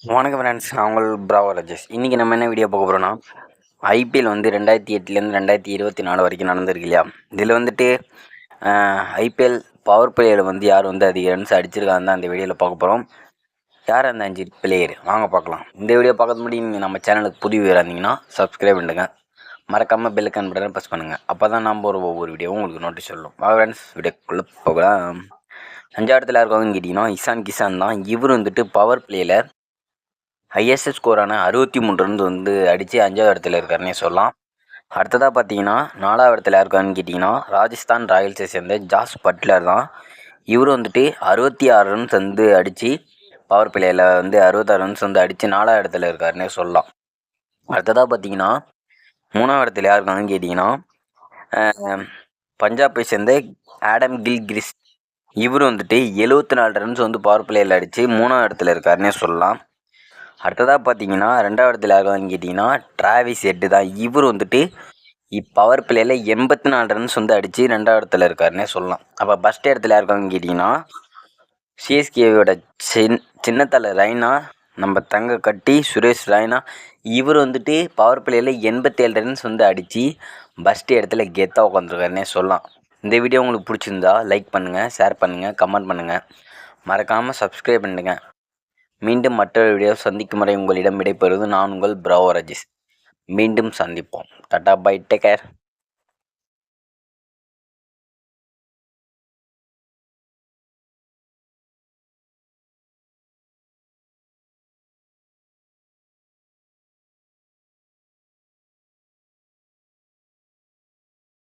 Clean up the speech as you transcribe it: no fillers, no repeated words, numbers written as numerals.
வணக்கம் ஃப்ரெண்ட்ஸ், நான் உங்கள் ப்ராவோ ராஜேஷ். இன்றைக்கி நம்ம என்ன வீடியோ பார்க்க போகிறோன்னா, ஐபிஎல் வந்து 2008லேருந்து 2024 வரைக்கும் நடந்திருக்கு இல்லையா? இதில் வந்துட்டு ஐபிஎல் பவர் பிளேயர் வந்து யார் வந்து அதிக ரன்ஸ் அடிச்சிருக்காங்க தான் அந்த வீடியோவில் பார்க்க போகிறோம். யார் அந்த 5 பிளேயர் வாங்க பார்க்கலாம். இந்த வீடியோ பார்க்கறது முன்னாடி நீங்கள் நம்ம சேனலுக்கு புதிய வீராக இருந்தீங்கன்னா சப்ஸ்கிரைப் பண்ணுங்க, மறக்காமல் பெல்லுக்கான் பட்டனை ப்ரெஸ் பண்ணுங்கள். அப்போ தான் நம்ம ஒவ்வொரு வீடியோவும் உங்களுக்கு நோட்டீஸ் சொல்லணும். வாங்க ஃப்ரெண்ட்ஸ், வீடியோக்குள்ளே போகலாம். 5ஆவது இடத்துல இருக்கவங்கன்னு கேட்டிங்கன்னா இசான் கிசான் தான். இவர் வந்துட்டு பவர் பிளேயில் ஹையஸ்ட் ஸ்கோரான 63 ரன் வந்து அடித்து 5ஆவது இடத்துல இருக்காருன்னே சொல்லலாம். அடுத்ததாக பார்த்தீங்கன்னா 4ஆவது இடத்துல இருக்காருன்னு கேட்டிங்கன்னா ராஜஸ்தான் ராயல்ஸை சேர்ந்த ஜாஸ் பட்லர் தான். இவர் வந்துட்டு 66 ரன்ஸ் வந்து அடித்து பவர் பிளேயில் வந்து 66 ரன்ஸ் வந்து அடித்து 4ஆவது இடத்துல இருக்காருன்னே சொல்லலாம். அடுத்ததாக பார்த்தீங்கன்னா 3ஆவது இடத்துல இருக்காங்கன்னு கேட்டிங்கன்னா பஞ்சாபை சேர்ந்த ஆடம் கில்கிரிஸ்ட். இவர் வந்துட்டு 74 ரன்ஸ் வந்து பவர் பிளேயில் அடித்து 3ஆவது இடத்துல இருக்காருன்னே சொல்லலாம். அடுத்ததாக பார்த்தீங்கன்னா 2ஆவது இடத்துல இருக்காங்கன்னு கேட்டிங்கன்னா டிராவிஸ் ஹெட் தான். இவர் வந்துட்டு பவர் பிளேயில் 84 ரன்ஸ் வந்து அடித்து 2ஆவது இடத்துல இருக்காருன்னே சொல்லலாம். அப்போ ஃபஸ்ட் இடத்துல இருக்காங்கன்னு கேட்டிங்கன்னா சிஎஸ்கேவோட சின்னத்தலை ரைனா, நம்ம தங்க கட்டி சுரேஷ் ராய்னா. இவர் வந்துட்டு பவர் பிளேயில் 87 ரன்ஸ் வந்து அடித்து ஃபஸ்ட் இடத்துல கெத்தாக உட்காந்துருக்காருன்னே சொல்லலாம். இந்த வீடியோ உங்களுக்கு பிடிச்சிருந்தா லைக் பண்ணுங்கள், ஷேர் பண்ணுங்கள், கமெண்ட் பண்ணுங்கள், மறக்காமல் சப்ஸ்கிரைப் பண்ணுங்க. மீண்டும் மற்றொரு வீடியோ சந்திக்கும் வரை உங்களிடம் விடைபெறுவது நான் உங்கள் ப்ராவோ ராஜேஷ். மீண்டும் சந்திப்போம். Tata bye, take care.